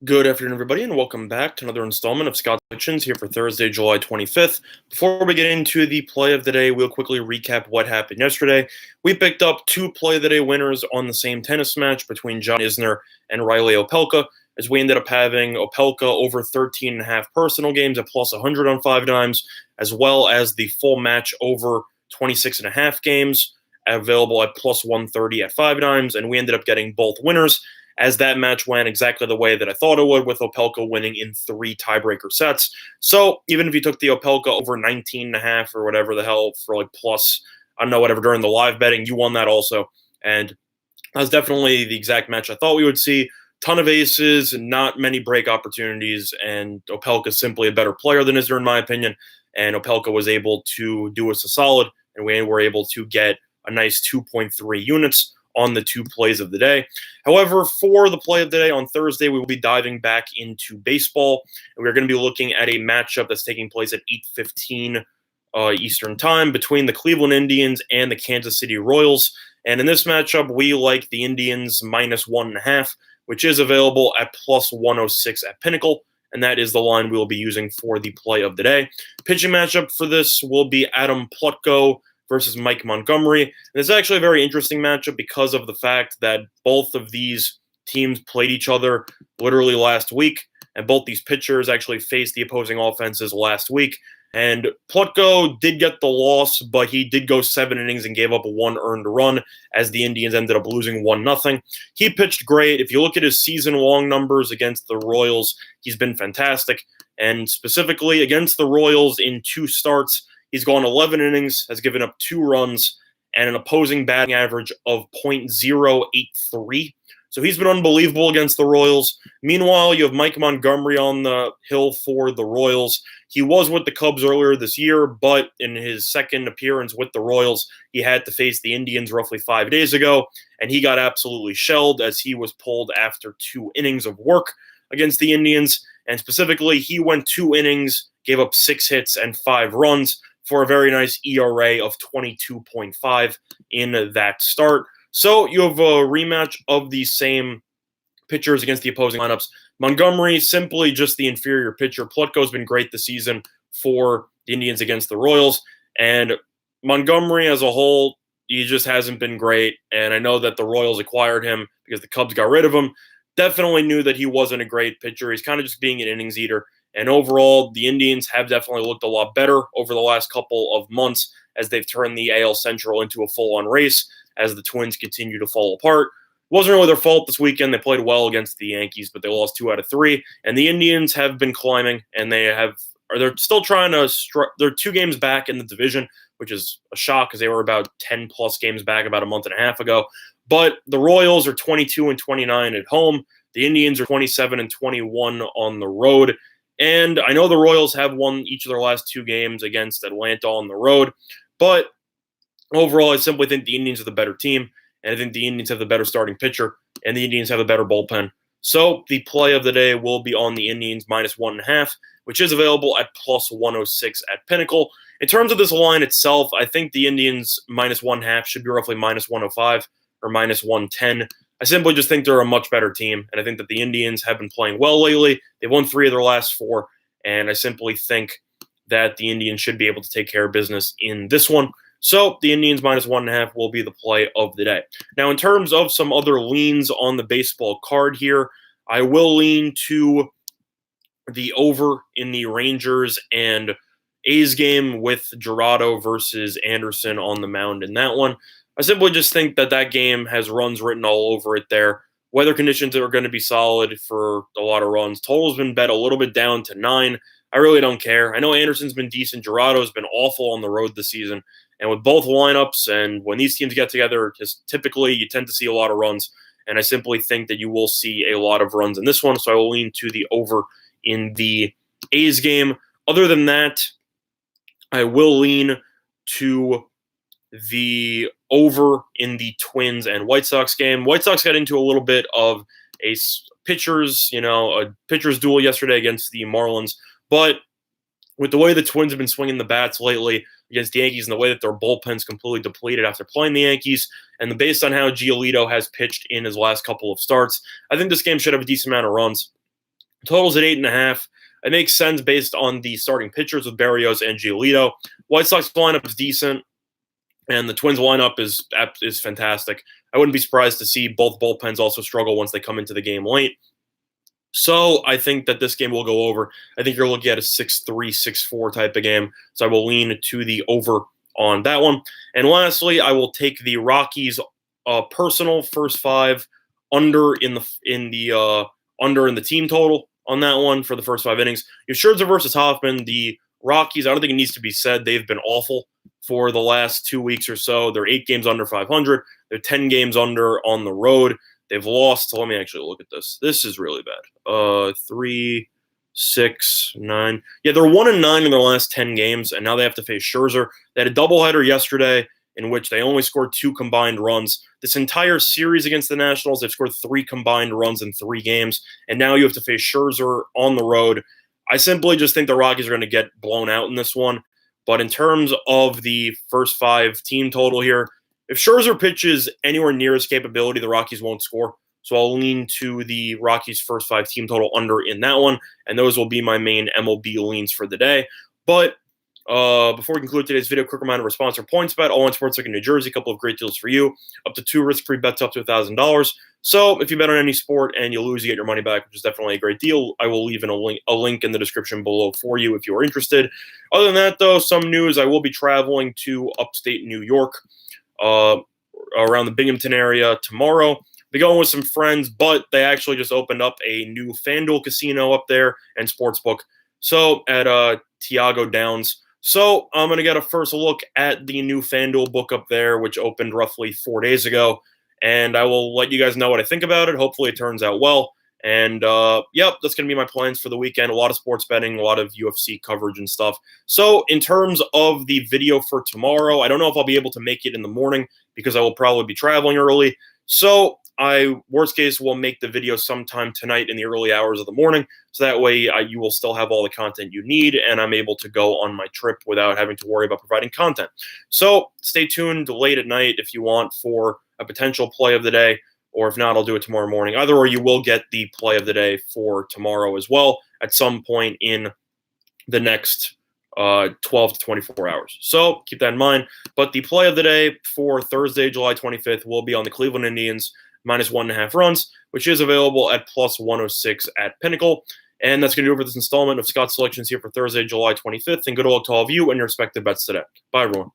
Good afternoon, everybody, and welcome back to another installment of Scott's Predictions here for Thursday, July 25th. Before we get into the play of the day, we'll quickly recap what happened yesterday. We picked up two play of the day winners on the same tennis match between John Isner and Riley Opelka, as we ended up having Opelka over 13.5 personal games at plus 100 on 5 dimes, as well as the full match over 26.5 games available at plus 130 at 5 dimes, and we ended up getting both winners, as that match went exactly the way that I thought it would, with Opelka winning in 3 tiebreaker sets. So even if you took the Opelka over 19.5 or whatever the hell for like plus, I don't know, whatever during the live betting, you won that also. And that was definitely the exact match I thought we would see. Ton of aces, not many break opportunities, and Opelka is simply a better player than Isner, in my opinion. And Opelka was able to do us a solid, and we were able to get a nice 2.3 units on the two plays of the day. However, for the play of the day on Thursday, we will be diving back into baseball, and we're going to be looking at a matchup that's taking place at 8:15 Eastern Time between the Cleveland Indians and the Kansas City Royals. And in this matchup, we like the Indians minus 1.5, which is available at plus 106 at Pinnacle, and that is the line we will be using for the play of the day. Pitching matchup for this will be Adam Plutko versus Mike Montgomery. And it's actually a very interesting matchup because of the fact that both of these teams played each other literally last week, and both these pitchers actually faced the opposing offenses last week. And Plutko did get the loss, but he did go 7 innings and gave up 1 earned run, as the Indians ended up losing 1-0. He pitched great. If you look at his season-long numbers against the Royals, he's been fantastic. And specifically against the Royals in 2 starts, he's gone 11 innings, has given up 2 runs, and an opposing batting average of .083. So he's been unbelievable against the Royals. Meanwhile, you have Mike Montgomery on the hill for the Royals. He was with the Cubs earlier this year, but in his second appearance with the Royals, he had to face the Indians roughly 5 days ago, and he got absolutely shelled as he was pulled after 2 innings of work against the Indians. And specifically, he went 2 innings, gave up 6 hits and 5 runs, for a very nice ERA of 22.5 in that start. So you have a rematch of the same pitchers against the opposing lineups. Montgomery, simply just the inferior pitcher. Plutko's been great this season for the Indians against the Royals. And Montgomery as a whole, he just hasn't been great. And I know that the Royals acquired him because the Cubs got rid of him. Definitely knew that he wasn't a great pitcher. He's kind of just being an innings eater. And overall, the Indians have definitely looked a lot better over the last couple of months as they've turned the AL Central into a full-on race as the Twins continue to fall apart. It wasn't really their fault this weekend. They played well against the Yankees, but they lost 2 out of 3. And the Indians have been climbing, and they're still trying to they're 2 games back in the division, which is a shock because they were about 10-plus games back about a month and a half ago. But the Royals are 22-29 at home. The Indians are 27-21 on the road. And I know the Royals have won each of their last 2 games against Atlanta on the road, but overall, I simply think the Indians are the better team, and I think the Indians have the better starting pitcher, and the Indians have a better bullpen. So the play of the day will be on the Indians minus 1.5, which is available at plus 106 at Pinnacle. In terms of this line itself, I think the Indians minus 1.5 should be roughly minus 105 or minus 110. I simply just think they're a much better team, and I think that the Indians have been playing well lately. They've won 3 of their last 4, and I simply think that the Indians should be able to take care of business in this one. So the Indians minus 1.5 will be the play of the day. Now, in terms of some other leans on the baseball card here, I will lean to the over in the Rangers and A's game with Gerardo versus Anderson on the mound in that one. I simply just think that that game has runs written all over it there. Weather conditions are going to be solid for a lot of runs. Total's been bet a little bit down to 9. I really don't care. I know Anderson's been decent. Gerardo's been awful on the road this season. And with both lineups and when these teams get together, just typically you tend to see a lot of runs. And I simply think that you will see a lot of runs in this one. So I will lean to the over in the A's game. Other than that, I will lean to the over in the Twins and White Sox game. White Sox got into a little bit of a pitcher's duel yesterday against the Marlins. But with the way the Twins have been swinging the bats lately against the Yankees and the way that their bullpen's completely depleted after playing the Yankees, and based on how Giolito has pitched in his last couple of starts, I think this game should have a decent amount of runs. Total's at 8.5. It makes sense based on the starting pitchers with Berrios and Giolito. White Sox lineup is decent, and the Twins lineup is fantastic. I wouldn't be surprised to see both bullpens also struggle once they come into the game late. So I think that this game will go over. I think you're looking at a 6-3, 6-4 type of game. So I will lean to the over on that one. And lastly, I will take the Rockies personal first five under in the team total on that one for the first 5 innings. Your Scherzer versus Hoffman, the Rockies, I don't think it needs to be said. They've been awful for the last 2 weeks or so. They're 8 games under 500. They're 10 games under on the road. They've lost. Let me actually look at this. This is really bad. 3, 6, 9. Yeah, they're 1-9 in their last 10 games, and now they have to face Scherzer. They had a doubleheader yesterday in which they only scored 2 combined runs. This entire series against the Nationals, they've scored 3 combined runs in 3 games, and now you have to face Scherzer on the road. I simply just think the Rockies are going to get blown out in this one. But in terms of the first 5 team total here, if Scherzer pitches anywhere near his capability, the Rockies won't score. So I'll lean to the Rockies' first 5 team total under in that one, and those will be my main MLB leans for the day. But before we conclude today's video, quick reminder of our sponsor, PointsBet, all in sportsbook in New Jersey. A couple of great deals for you, up to 2 risk-free bets up to $1,000. So if you bet on any sport and you lose, you get your money back, which is definitely a great deal. I will leave a link in the description below for you if you are interested. Other than that, though, some news. I will be traveling to upstate New York around the Binghamton area tomorrow. Be going with some friends, but they actually just opened up a new FanDuel casino up there and sportsbook. So at Tiago Downs. So I'm going to get a first look at the new FanDuel book up there, which opened roughly 4 days ago. And I will let you guys know what I think about it. Hopefully it turns out well. And, yep, that's going to be my plans for the weekend. A lot of sports betting, a lot of UFC coverage and stuff. So in terms of the video for tomorrow, I don't know if I'll be able to make it in the morning because I will probably be traveling early. So worst case, will make the video sometime tonight in the early hours of the morning. So that way you will still have all the content you need, and I'm able to go on my trip without having to worry about providing content. So stay tuned late at night if you want for a potential play of the day, or if not, I'll do it tomorrow morning. Either or, you will get the play of the day for tomorrow as well at some point in the next 12 to 24 hours. So keep that in mind. But the play of the day for Thursday, July 25th, will be on the Cleveland Indians minus 1.5 runs, which is available at plus 106 at Pinnacle. And that's going to do it for this installment of Scott's Selections here for Thursday, July 25th. And good luck to all of you and your respective bets today. Bye, everyone.